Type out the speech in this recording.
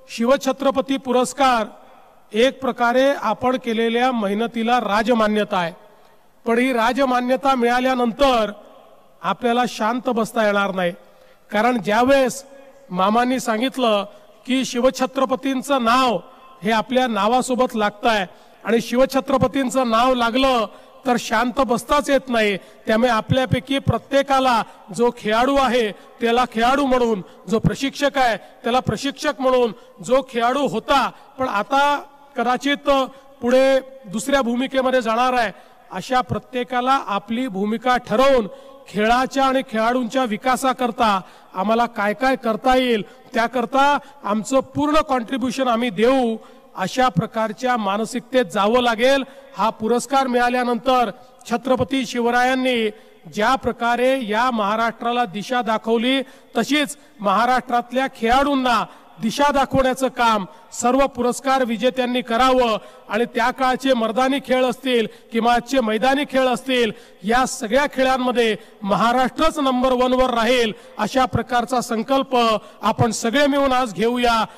शिवछत्रपती पुरस्कार एक प्रकारे आपण केलेल्या मेहनतीला राजमान्यता आहे। पण ही राजमान्यता मिळाल्यानंतर आपल्याला शांत बसता येणार नाही, कारण ज्यावेळेस मामांनी सांगितलं की शिवछत्रपतींचं नाव हे आपल्या नावासोबत लागतंय आणि शिवछत्रपतींचं नाव लागलं तर शांत बसताच येत नाही। त्यामुळे आपल्यापैकी प्रत्येकाला जो खेळाडू आहे त्याला खेळाडू म्हणून, जो प्रशिक्षक आहे त्याला प्रशिक्षक म्हणून, जो खेळाडू होता पण आता कदाचित पुढे दुसऱ्या भूमिकेमध्ये जाणार आहे, अशा प्रत्येकाला आपली भूमिका ठरवून खेळाच्या आणि खेळाडूंच्या विकासाकरता आम्हाला काय काय करता येईल त्याकरता आमचं पूर्ण कॉन्ट्रीब्युशन आम्ही देऊ, अशा प्रकारच्या मानसिकतेत जावं लागेल। हा पुरस्कार मिळाल्यानंतर छत्रपती शिवरायांनी ज्या प्रकारे या महाराष्ट्राला दिशा दाखवली तशीच महाराष्ट्रातल्या खेळाडूंना दिशा दाखवण्याचं काम सर्व पुरस्कार विजेत्यांनी करावं आणि त्या काळचे मर्दानी खेळ असतील किंवा आजचे मैदानी खेळ असतील या सगळ्या खेळांमध्ये महाराष्ट्रच नंबर 1 वर राहील अशा प्रकारचा संकल्प आपण सगळे मिळून आज घेऊया।